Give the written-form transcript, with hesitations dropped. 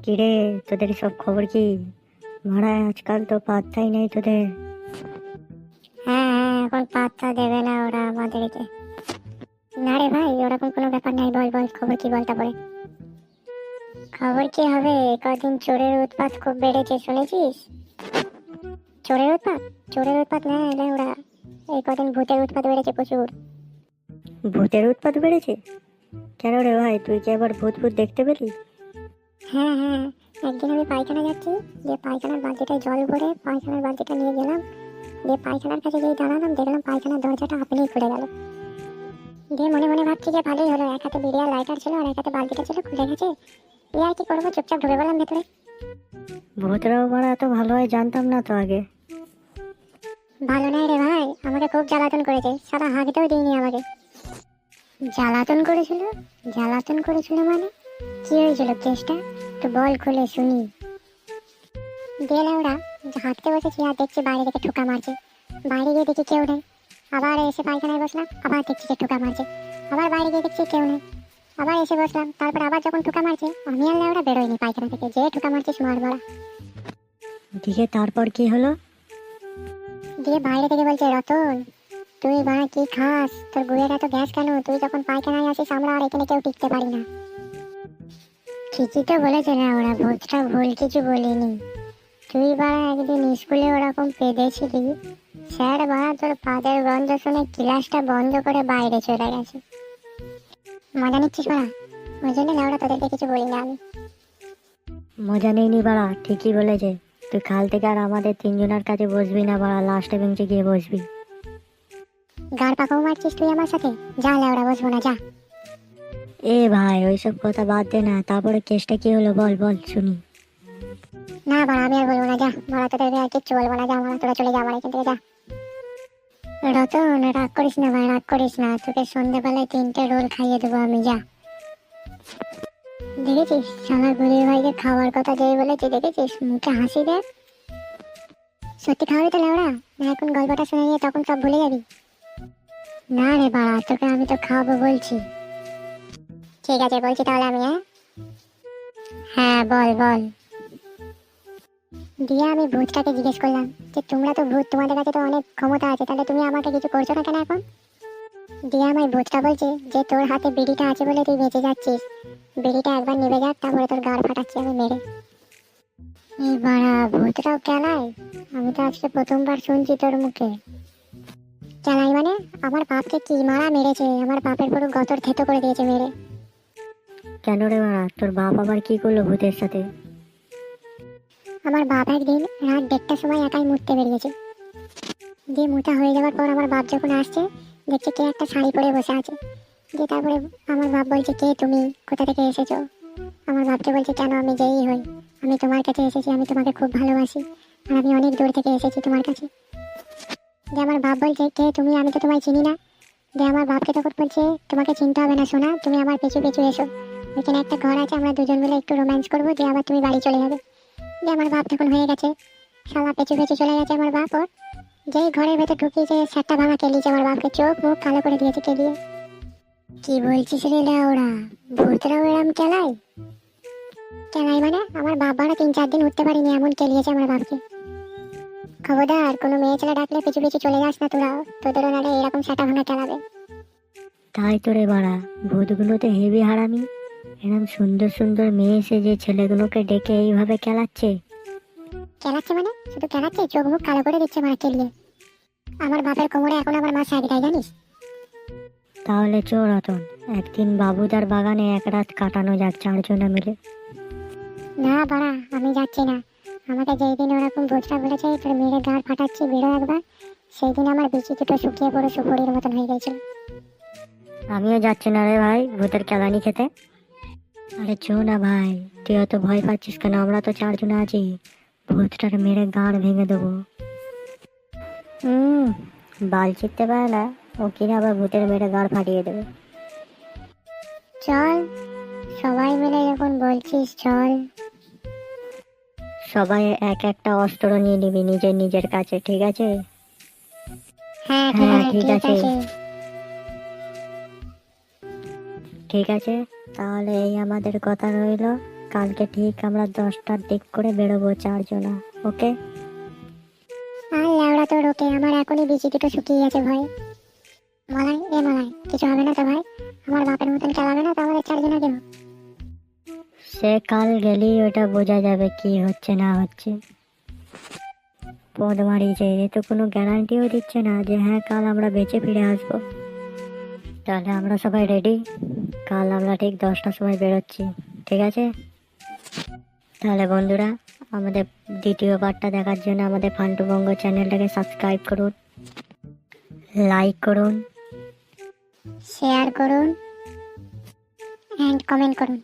কিরে, তোদের সব খবর কি? মারা আজকাল তো পাত্তাই নেই তোদের। হ্যাঁ হ্যাঁ, এখন পাত্তা দেবে না ওরা আমাদেরকে। না রে ভাই, ওরকম কোনো ব্যাপার নাই। বল বল, খবর কি বল তারপরে। খবর কি হবে, কদিন চোরের উৎপাত খুব বেড়েছে, শুনেছিস? চোরের উৎপাত? চোরের উৎপাত না এলে ওরা, এই কদিন ভূতের উৎপাত বেড়েছে প্রচুর। ভূতের উৎপাত বেড়েছে? কেন রে ভাই, তুই কি আবার ভূত ভূত দেখতে পেলি? হ্যাঁ হ্যাঁ, একদিন আমি পায়খানা যাচ্ছি, যে পায়খানার বালতিটায় জল ভরে পায়খানার বালতিটা নিয়ে গেলাম, দিয়ে পায়খানার কাছে যেই দাঁড়ালাম দেখলাম পায়খানার দরজাটা আপনিই খুলে গেল। দিয়ে মনে মনে ভাবছি যে ভালোই হলো, এক হাতে বিড়িয়ার লাইটার ছিল আর এক হাতে বালতিটা ছিল, খুলে গেছে। দিয়ে আর কি করবো, চুপচাপ ঢুকে গেলাম ভেতরে। ভূতরাও মারা এত ভালো হয় জানতাম না তো আগে। ভালো নাই রে ভাই, আমাকে খুব জ্বালাতন করেছে, সারা হাগতেও দিইনি আমাকে। জ্বালাতন করেছিল? জ্বালাতন করেছিল মানে কি হয়েছিল কেসটা, একটু বল খুলে শুনি। দিয়ে ওরা হাঁটতে বসেছি আর দেখছি বাইরে থেকে ঠোকা মারছে। বাইরে গিয়ে দেখি কেউ নেই, আবার এসে পায়খানায় বসলাম, আবার দেখছি যে ঠোকা মারছে। আবার বাইরে গিয়ে দেখছি কেউ নেই, আবার এসে বসলাম। তারপর আবার যখন ঠোকা মারছে, আমি আর লেওড়া বেরোয়নি পায়খানা থেকে, যে ঠোকা মারছিস মার বলা। দিকে তারপর কি হলো? দিয়ে বাইরে থেকে বলছে, রতন তুই বাড়া কি খাস, তোর গুয়ের এত গ্যাস কেন, তুই যখন পায়খানায় আসিস আমরা আর এখানে কেউ টিকতে পারি না। ঠিকই তো বলেছে না ওরা, ভূতটা ভুল কিছু বলিনি। তুই বাড়া একদিন স্কুলে ওরকম পেদেছিলি, স্যার বাড়া তোর পাদের গন্ধ শুনে ক্লাসটা বন্ধ করে বাইরে চলে গেছে। মজা নিচ্ছিস বাড়া, ওই জন্য লেওড়া তোদেরকে কিছু বলি না আমি। মজা নেইনি বাড়া, ঠিকই বলেছে। তুই কাল থেকে আর আমাদের তিনজনের কাছে বসবি না বাড়া, লাস্টে বেঞ্চে গিয়ে বসবি। গাড় পাকাও মারছিস তুই আমার সাথে, যা লেওড়া বসবো না যা। এ ভাই, ওইসব কথা বাদ দে না, তারপরে কেসটা কি হলো বল বল শুনি। না বাড়া, আমি আর বলবো না, যা বাড়া, তোদের আর কিচ্ছু বলবো না, যা বাড়া, তোরা চলে যা বাড়া এখান থেকে, যা। রতন রাগ করিস না ভাই, রাগ করিস না, তোকে সন্ধ্যেবেলায় 3টে রোল খাইয়ে দেবো আমি, যা। দেখেছিস শালা গুলির ভাইকে খাওয়ার কথা যেই বলেছি, দেখেছিস মুখে হাসি দেখ। সত্যি খাওয়াবি তো লেওড়া, না এখন গল্পটা শুনে নিয়ে তখন সব ভুলে যাবি? না রে বাড়া, তোকে আমি তো খাওয়াবো বলছি। ঠিক আছে বলছি তাহলে আমি, হ্যাঁ হ্যাঁ বল বল। দিয়ে আমি ভূতটাকে জিজ্ঞেস করলাম যে তোমরা তো ভূত, তোমাদের কাছে তো অনেক ক্ষমতা আছে, তাহলে তুমি আমাকে কিছু করছো না কেন এখন? দিয়ে আমার ভূতটা বলছে যে তোর হাতে বিড়িটা আছে বলে তুই বেঁচে যাচ্ছিস, বিড়িটা একবার নিভে যাক তারপরে তোর গাড় ফাটাচ্ছি আমি মেরে। এই বাড়া, ভূতটাও কেলায়? আমি তো আজকে প্রথমবার শুনছি তোর মুখে। কেলাই মানে? আমার বাপকে কি মারা মেরেছে, আমার বাপের পুরো গতর থেতো করে দিয়েছে মেরে। কেন রে বাড়া, তোর বাপ আবার কি করলো ভূতের সাথে? আমার বাপ একদিন রাত 1:30টার সময় একাই মুততে বেরিয়েছে। দিয়ে মুতা হয়ে যাওয়ার পর আমার বাপ যখন আসছে, দেখছে কে একটা শাড়ি পরে বসে আছে। দিয়ে তারপরে আমার বাপ বলছে, কে তুমি, কোথা থেকে এসেছো? আমার বাপকে বলছে, কেন আমি যেই হই, আমি তোমার কাছে এসেছি, আমি তোমাকে খুব ভালোবাসি আর আমি অনেক দূর থেকে এসেছি তোমার কাছে। দিয়ে আমার বাপ বলছে, কে তুমি, আমি তো তোমায় চিনি না। দিয়ে আমার বাপকে তখন বলছে, তোমাকে চিনতে হবে না সোনা, তুমি আমার পিছু পিছু এসো, ওইখানে একটা ঘর আছে, আমরা দুজন মিলে একটু রোম্যান্স করবো, দিয়ে আবার তুমি বাড়ি চলে যাবে। দিয়ে আমার বাপ তখন হয়ে গেছে, শালা পেছু পেছু চলে গেছে আমার বাপ। ওর যেই ঘরের ভেতর ঢুকিয়েছে, সাতটা ভাঙা কেলিয়েছে আমার বাপকে, চোখ মুখ কালো করে দিয়েছে কেলিয়ে। কি বলছিস রে ওরা, ভূতরাও এরম কেলাই? কেলাই মানে আমার বাপ ভাড়া 3-4 দিন উঠতে পারিনি, এমন কেলিয়েছে আমার বাপকে। খবরদার কোনো মেয়ে ছেলে ডাকলে পিছু পিছু চলে যাস না তোরাও, তোদেরও নাহলে এরকম সাটা ভাঙা কেলাবে। তাই তো রে বাড়া, ভূতগুলো তো হেভি হারামি। এরম সুন্দর সুন্দর মেয়ে এসে যে ছেলেগুলোকে ডেকে এইভাবে খেলাচ্ছে। কেলাচ্ছে মানে শুধু কেলাচ্ছে, চোখ মুখ কালো করে দিচ্ছে মারা কেলিয়ে। আমার বাপের কোমরে এখন আমার মা শাড়ি দেয় জানিস। তাহলে চো রতন, একদিন বাবুদার বাগানে এক রাত কাটানো যাক 4 জনে মিলে। না বাড়া, আমি যাচ্ছি না। আমাকে যেই দিন ওরকম ভূতটা বলেছে তোর মেরে গাড় ফাটাচ্ছি বেরো একবার, সেই দিন আমার বিচি দুটো শুকিয়ে পড়ে সুপুরির মতন হয়ে গেছিল। আমিও যাচ্ছি না রে ভাই ভূতের কেলানি খেতে। আরে চো না ভাই, তুই অত ভয় পাচ্ছিস কেন? আমরা তো 4 জন আছি, ভূতটার মেরে গাঁড় ভেঙে দেবো। বাল চিকতে পারে না ও, কিনা আবার ভূতের মেরে গাঁড় ফাটিয়ে দেবে। চল, সবাই মিলে যখন বলছিস চল। সবাই এক একটা অস্ত্র নিয়ে নিবি নিজের নিজের কাছে, ঠিক আছে? হ্যাঁ হ্যাঁ ঠিক ঠিক আছে, আছে, ঠিক আছে। ঠিক আছে। তাহলে এই আমাদের কথা রইলো, কালকে ঠিক আমরা 10টার দিক করে বেরোবো চারজনা। ওকে? আর ল্যাওড়া তো রোকে, আমার এখনই বিচি দুটো শুকিয়ে গেছে ভয়। মলাই কিছু হবে না তো ভাই? আমার বাপের মতন চালাবে না তো আমাদের চারজনাকেও? সে কাল গেলেই ওটা বোঝা যাবে কি হচ্ছে না হচ্ছে। পদ মারিয়েছে, এ তো কোনো গ্যারান্টিও দিচ্ছে না যে হ্যাঁ কাল আমরা বেঁচে ফিরে আসবো। তাহলে আমরা সবাই রেডি, কাল আমরা ঠিক 10টার সময় বেরোচ্ছি, ঠিক আছে? তাহলে বন্ধুরা, আমাদের দ্বিতীয় পার্টটা দেখার জন্য আমাদের ফান্টু বঙ্গ চ্যানেলটাকে সাবস্ক্রাইব করুন, লাইক করুন, শেয়ার করুন অ্যান্ড কমেন্ট করুন।